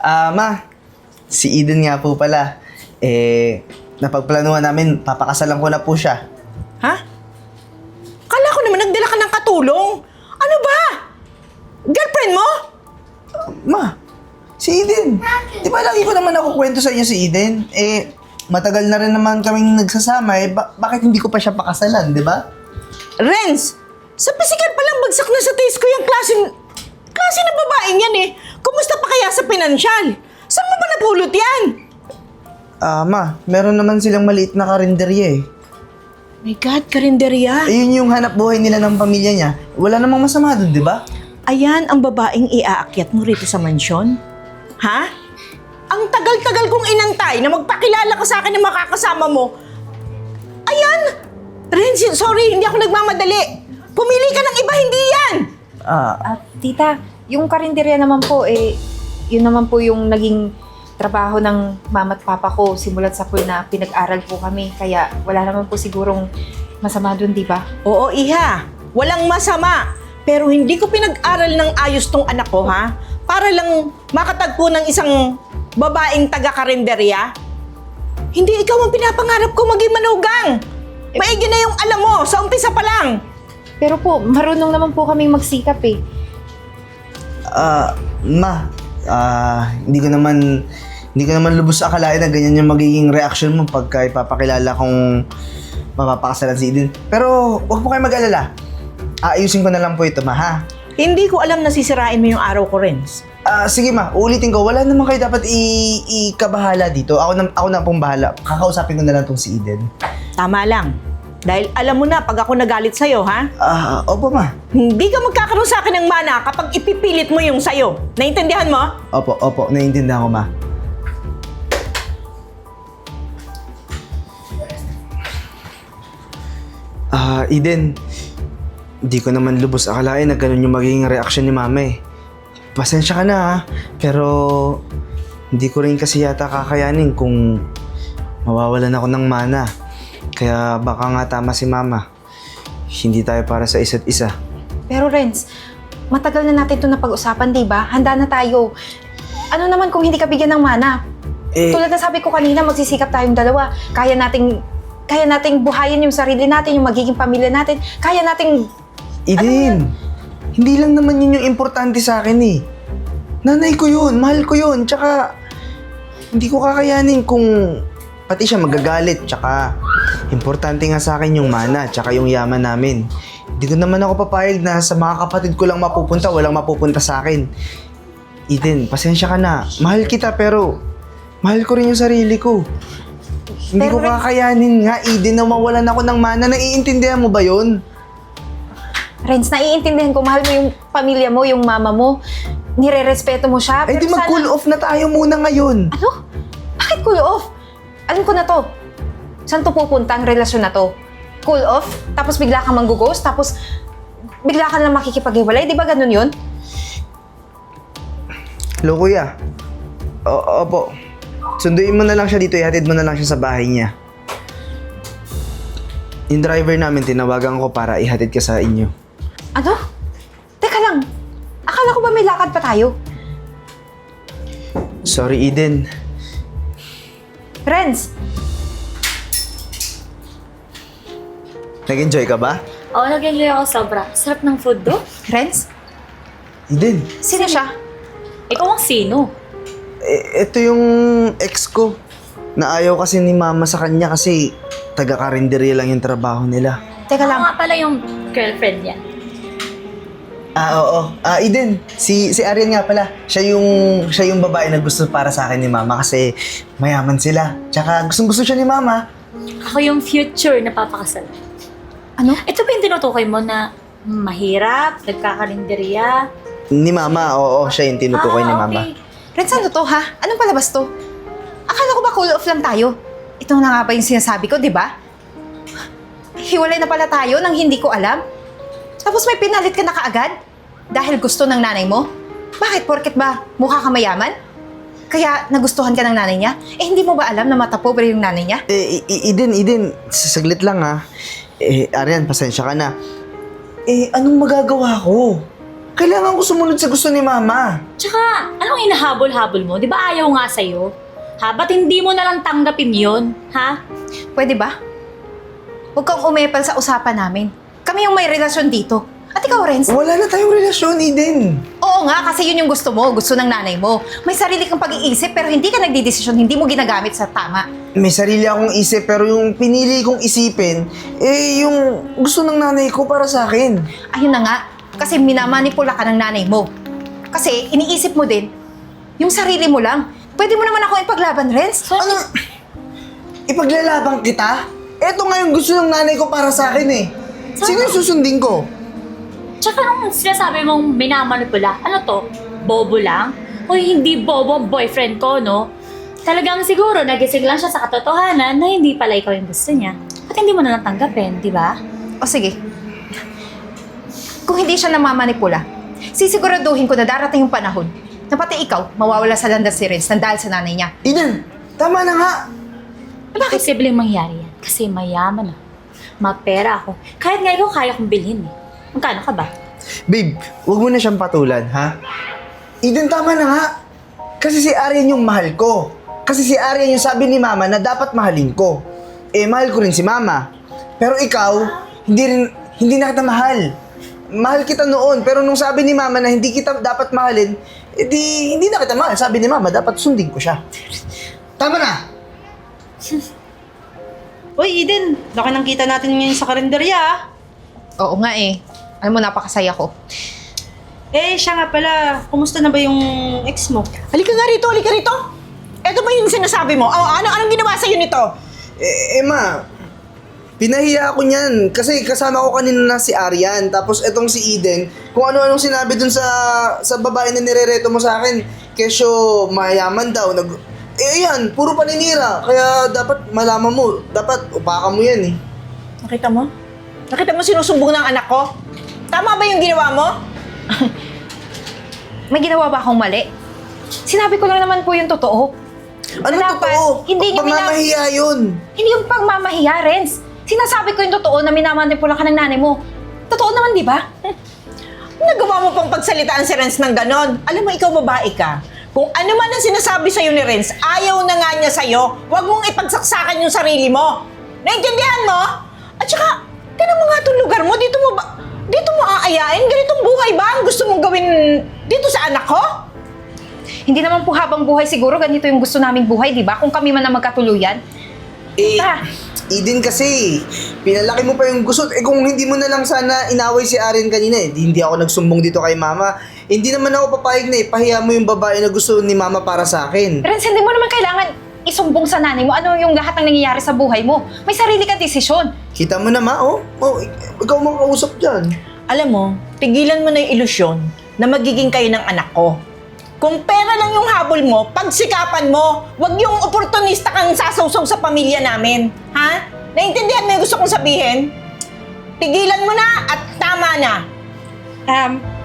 Ma, si Eden nga po pala. Napagplanuhan namin, papakasalan ko na po siya. Ha? Kala ko naman nagdala ka ng katulong. Ano ba? Girlfriend mo? Ma, si Eden. Di ba lagi ko naman ako kwento sa inyo si Eden? Matagal na rin naman kaming nagsasama bakit hindi ko pa siya pakasalan, di ba? Renz, sa physical pa lang bagsak na sa taste ko yung klase na babaeng yan eh. Kumusta pa kaya sa pinansyal? Saan mo ba napulot yan? Ma, meron naman silang maliit na karinderya eh. My God, karinderya. Ayun yung hanap buhay nila ng pamilya niya. Wala namang masama doon, di ba? Ayan ang babaeng iaakyat mo rito sa mansyon? Ha? Ang tagal-tagal kong inantay na magpakilala ka sa akin ng makakasama mo. Ayan! Renz, sorry, hindi ako nagmamadali. Pumili ka ng iba, hindi yan! Tita, yung karinderya naman po, yun naman po yung naging trabaho ng mama at papa ko simulat sa pool na pinag-aral po kami. Kaya wala naman po sigurong masama dun, di ba? Oo, iha. Walang masama. Pero hindi ko pinag-aral ng ayos tong anak ko, ha? Para lang makatagpo ng isang babaeng taga-karinderya. Hindi ikaw ang pinapangarap ko maging manugang. Maigi na yung alam mo, sa umpisa pa lang. Pero po, marunong naman po kaming magsikap eh. Ma, hindi ko naman lubos akalain na ganyan yung magiging reaction mo pagka ipapakilala kong mapapakasalan si Eden. Pero huwag po kayo mag-alala. Aayusin ko na lang po ito, ma, ha? Hindi ko alam na sisirain mo yung araw ko, Renz. Sige ma, ulitin ko. Wala naman kayo dapat ikabahala dito. Ako na pong bahala. Kakausapin ko na lang tong si Eden. Tama lang. Dahil alam mo na pag ako nagalit sa'yo, ha? Opo ma. Hindi ka magkakaroon sa akin ng mana kapag ipipilit mo yung sa'yo. Naintindihan mo? Opo. Naiintindihan ko, ma. Eden, hindi ko naman lubos akalain na ganun yung magiging reaksyon ni mama eh. Pasensya ka na ha, pero hindi ko rin kasi yata kakayanin kung mawawalan ako ng mana. Kaya baka nga tama si mama. Hindi tayo para sa isa't isa. Pero Renz, matagal na natin ito napag-usapan, di ba? Handa na tayo. Ano naman kung hindi ka bigyan ng mana? Tulad na sabi ko kanina, magsisikap tayong dalawa. Kaya nating buhayin yung sarili natin, yung magiging pamilya natin. Kaya nating... Eden, hindi lang naman yun yung importante sa akin eh. Nanay ko yun, mahal ko yun. Tsaka, hindi ko kakayanin kung pati siya magagalit. Tsaka, importante nga sa akin yung mana, tsaka yung yaman namin. Hindi ko naman ako papayag na sa mga kapatid ko lang mapupunta, walang mapupunta sa akin. Eden, pasensya ka na. Mahal kita pero mahal ko rin yung sarili ko. Hindi ko kakayanin nga, Eden, na mawalan ako ng mana. Naiintindihan mo ba yun? Renz, naiintindihan ko, mahal mo yung pamilya mo, yung mama mo. Nire-respeto mo siya. Di mag-cool off na tayo muna ngayon. Ano? Bakit cool off? Alam ko na to. Saan to pupunta ang relasyon na to? Cool off? Tapos bigla kang manggughost? Tapos bigla ka lang makikipag-iwalay? Di ba ganun yun? Hello, kuya. Opo. Sunduin mo na lang siya dito, ihatid mo na lang siya sa bahay niya. Yung driver namin, tinawagan ko para ihatid ka sa inyo. Ano? Teka lang. Akala ko ba may lakad pa tayo? Sorry, Eden. Renz! Nag-enjoy ka ba? Oo, nag-enjoy ako sobra. Sarap ng food do. Renz? Eden, Sino siya? Ikaw ang sino? ito yung ex ko. Na ayaw kasi ni mama sa kanya kasi taga-karinderya lang yung trabaho nila. Teka Ako lang. nga pala yung girlfriend niya. Oo. Eden, si Arian nga pala. Siya yung babae na gusto para sa akin ni mama kasi mayaman sila. Tsaka gustong-gusto siya ni mama. Ako yung future na papakasal. Ano? Ito ba yung tinutukoy mo na mahirap, nagkakarinderya? Ni mama, oo. Siya yung tinutukoy ni mama. Okay. Renz, ano to ha? Anong palabas to? Akala ko ba cool off lang tayo? Ito na nga ba yung sinasabi ko, di ba? Hiwalay na pala tayo nang hindi ko alam. Tapos may pinalit ka na kaagad? Dahil gusto ng nanay mo? Bakit? Porket ba mukha ka mayaman? Kaya nagustuhan ka ng nanay niya? Hindi mo ba alam na matapobre yung nanay niya? Eden, saglit lang ha. Arian, pasensya ka na. Anong magagawa ko? Kailangan ko sumunod sa gusto ni Mama. Tsaka, anong hinahabol-habol mo? Di ba ayaw nga sa'yo? Ha? Ba't hindi mo nalang tanggapin yon? Ha? Pwede ba? Huwag kang umepal sa usapan namin. Kami yung may relasyon dito. At ikaw, Renz? Wala na tayong relasyon, Eden. Oo nga, kasi yun yung gusto mo. Gusto ng nanay mo. May sarili kang pag-iisip pero hindi ka nagdidesisyon, hindi mo ginagamit sa tama. May sarili akong isip pero yung pinili kong isipin, yung gusto ng nanay ko para sa akin. Ayun na nga, kasi minamanipula ka ng nanay mo. Kasi iniisip mo din, yung sarili mo lang. Pwede mo naman ako ipaglaban, Renz. Ano? Ipaglalabang kita? Eto nga yung gusto ng nanay ko para sa akin eh. Sino yung susundin ko? Tsaka nung sinasabi mong minamanipula, ano to? Bobo lang? Hoy, hindi bobo ang boyfriend ko, no? Talagang siguro nagising lang siya sa katotohanan na hindi pala ikaw yung gusto niya. At hindi mo na natanggapin, di ba? O sige, kung hindi siya namamanipula, sisiguraduhin ko na darating yung panahon na pati ikaw mawawala sa landas si Renz nang dahil sa nanay niya. Eden, tama na nga. Bakit? Posibleng mangyari yan. Kasi mayaman ako. Mapera ako. Kahit nga ikaw kaya kong bilhin eh. Magkano ka ba? Babe, huwag mo na siyang patulan, ha? Eden, tama na nga. Kasi si Arian yung mahal ko. Kasi si Arian yung sabi ni Mama na dapat mahalin ko. Mahal ko rin si Mama. Pero ikaw, hindi na kita mahal. Mahal kita noon, pero nung sabi ni Mama na hindi kita dapat mahalin, hindi na kita mahal. Sabi ni Mama, dapat sundin ko siya. Tama na! Uy, Eden, laki nang kita natin ngayon sa karinderya, ah. Oo nga eh. Alam mo, napakasaya ko. Eh, siya nga pala, kumusta na ba yung ex mo? Halika nga rito, halika rito. Eto ba yung sinasabi mo? Anong ginawa sa'yo nito? Ma, pinahiya ako niyan kasi kasama ko kanina na si Arian, tapos etong si Eden, kung ano-anong sinabi dun sa babae na nirereto mo sa akin, kesyo mayaman daw, yan, puro paninira, kaya dapat malaman mo, dapat upakan mo yan eh. Nakita mo? Nakita mo sinusumbong ng anak ko? Tama ba yung ginawa mo? May ginawa ba akong mali? Sinabi ko lang naman po yung totoo. Ano Dapat, totoo? hindi niyo Pagmamahiya yun. Hindi yung pagmamahiya, Renz. Sinasabi ko yung totoo na minamanipula ka ng nanay mo. Totoo naman, di ba? Nagawa mo pang pagsalitaan si Renz ng ganon. Alam mo, ikaw babae ka. Kung ano man ang sinasabi sa'yo ni Renz, ayaw na nga niya sa'yo. Huwag mong ipagsaksakan yung sarili mo. Naintindihan mo? At saka, tinan mo nga itong lugar mo. Dito mo aayain? Ganitong buhay ba ang gusto mong gawin dito sa anak ko? Hindi naman po habang buhay siguro ganito yung gusto naming buhay, di ba? Kung kami man na magkatuluyan. Eden kasi, pinalaki mo pa yung gusto. Kung hindi mo na lang sana inaway si Arian kanina hindi ako nagsumbong dito kay Mama. Hindi naman ako papayag na ipahiya mo yung babae na gusto ni Mama para sa akin. Renz, hindi mo naman kailangan isumbong sa nanay mo ano yung lahat ng nangyayari sa buhay mo. May sarili ka desisyon. Kita mo na, Ma, oh. Ikaw makausap dyan. Alam mo, tigilan mo na yung ilusyon na magiging kayo ng anak ko. Kung pera lang yung habol mo, pagsikapan mo, wag yung oportunista kang sasawsaw sa pamilya namin. Ha? Naintindihan mo yung gusto kong sabihin? Tigilan mo na at tama na.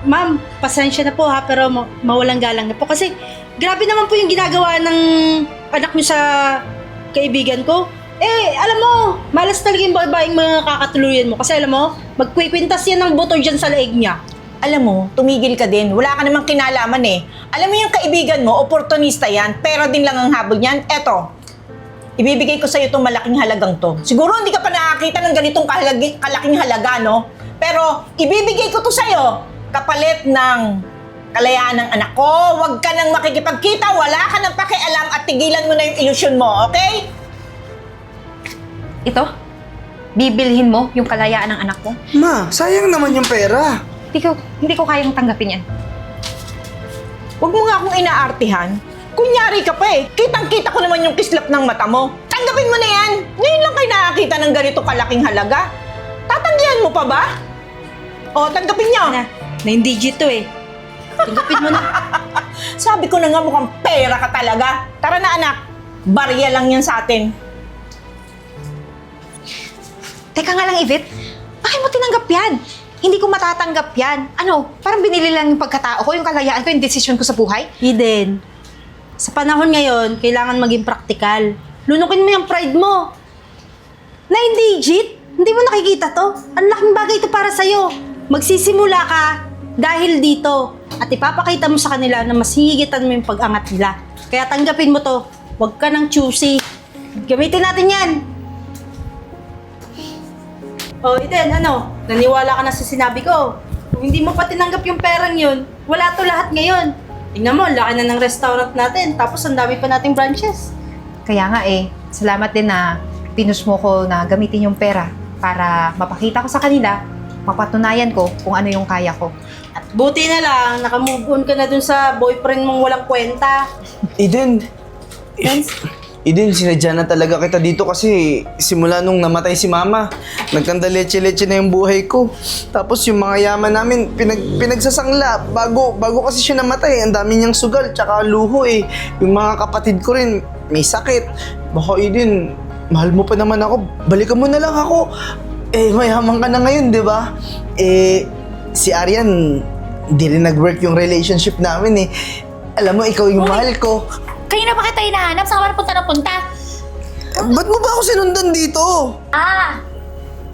Ma'am, pasensya na po ha, pero mawalang galang na po. Kasi grabe naman po yung ginagawa ng anak niyo sa kaibigan ko. Alam mo, malas talaga yung babaeng mga kakatuluyan mo. Kasi alam mo, magkwikwintas yan ng buto dyan sa leeg niya. Alam mo, tumigil ka din. Wala ka namang kinalaman eh. Alam mo yung kaibigan mo, oportunista yan, pera din lang ang habol niyan. Eto, ibibigay ko sa'yo itong malaking halagang to. Siguro hindi ka pa nakakita ng ganitong kalaking halaga, no? Pero ibibigay ko to sa'yo kapalit ng kalayaan ng anak ko. Huwag ka nang makikipagkita, wala ka nang pakialam at tigilan mo na yung ilusyon mo, okay? Ito, bibilhin mo yung kalayaan ng anak ko. Ma, sayang naman yung pera. Hindi ko kayang tanggapin yan. Huwag mo nga akong inaartihan. Kunyari ka pa eh. Kitang-kita ko naman yung kislap ng mata mo. Tanggapin mo na yan. Ngayon lang kayo nakakita ng ganito kalaking halaga. Tatanggihan mo pa ba? O, tanggapin niyo. 9 digit to eh. Tanggapin mo na. Sabi ko na nga mukhang pera ka talaga. Tara na anak. Barya lang yan sa atin. Teka nga lang, Yvette. Bakit mo tinanggap yan? Hindi ko matatanggap yan. Ano, parang binili lang yung pagkatao ko, yung kalayaan ko, yung desisyon ko sa buhay? Eden, sa panahon ngayon, kailangan maging praktikal. Lunukin mo yung pride mo. 9 digit? Hindi mo nakikita to? Ang laking bagay to para sa'yo. Magsisimula ka dahil dito at ipapakita mo sa kanila na mas hihigitan mo yung pag-angat nila. Kaya tanggapin mo to. Huwag ka ng choosy. Gamitin natin yan. Oh, Eden, ano? Naniwala ka na sa sinabi ko. Kung hindi mo pa tinanggap yung perang yun, wala to lahat ngayon. Tingnan mo, laki na ng restaurant natin. Tapos ang dami pa nating branches. Kaya nga salamat din na pinus mo ko na gamitin yung pera para mapakita ko sa kanila, mapatunayan ko kung ano yung kaya ko. At buti na lang, nakamove on ka na dun sa boyfriend mong walang kwenta. Eden, Eden, sinadya na talaga kita dito kasi simula nung namatay si Mama, nagkandaleche-leche na yung buhay ko. Tapos yung mga yaman namin, pinagsasangla. Bago kasi siya namatay, ang dami niyang sugal, tsaka luho eh. Yung mga kapatid ko rin, may sakit. Baka Eden, mahal mo pa naman ako, balikan mo na lang ako. Mayaman ka na ngayon, di ba? Si Aryan, hindi rin nag-work yung relationship namin eh. Alam mo, ikaw yung mahal ko. Kayo na ba kita hinahanap? Saan ka na punta? Ba't mo ba ako sinundan dito?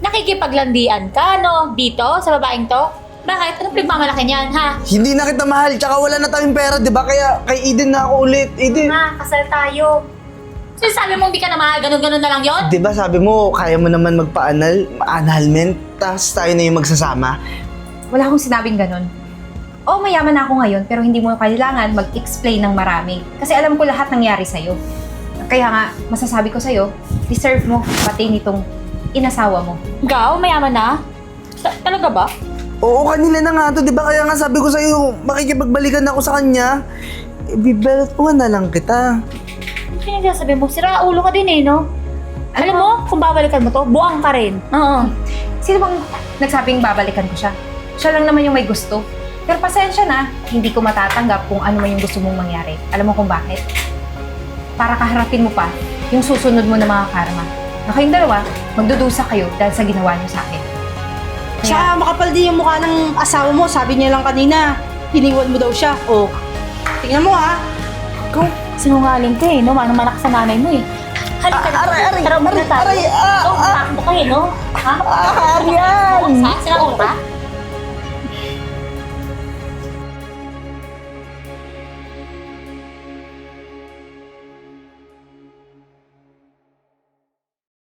Nakikipaglandian ka, no? Dito, sa babaeng to? Bakit? Anong pinagmamalaki niyan, ha? Hindi na kita mahal, tsaka wala na tayong pera, di ba? Kaya kay Eden na ako ulit. Eden. Kasal tayo. Sinasabi mo hindi ka na mahal, ganun-ganun na lang yon? Di ba sabi mo, kaya mo naman magpa-annulment, tapos tayo na yung magsasama? Wala akong sinabing ganun. Oo, mayaman na ako ngayon, pero hindi mo kailangan mag-explain ng marami. Kasi alam ko lahat nangyari sa'yo. Kaya nga, masasabi ko sa'yo, deserve mo pati nitong inasawa mo. Ikaw, mayaman na? Talaga ba? Oo, kanila na nga to, di ba? Kaya nga sabi ko sa'yo, makikipagbalikan ako sa kanya. Bibelt ko na lang kita. Ano pinagsasabi mo? Sira ulo ka din eh, no? Alam mo, kung babalikan mo to, buwang ka rin. Oo. Sino bang nagsabing babalikan ko siya? Siya lang naman yung may gusto. Pero pasensya na, hindi ko matatanggap kung ano man yung gusto mong mangyari. Alam mo kung bakit? Para kaharapin mo pa yung susunod mo na mga karma. Na kayong dalawa, magdudusa kayo dahil sa ginawa niyo sa akin. Tsaka makapal din yung mukha ng asawa mo. Sabi niya lang kanina, iniwan mo daw siya. Oh, tingnan mo ha. Ikaw, sinungaling ka eh, no? Manang manak sa nanay mo eh. Halika na. Tara muna tayo. Takbo ka eh, no? Ha? Aryan! Sira ulo ka?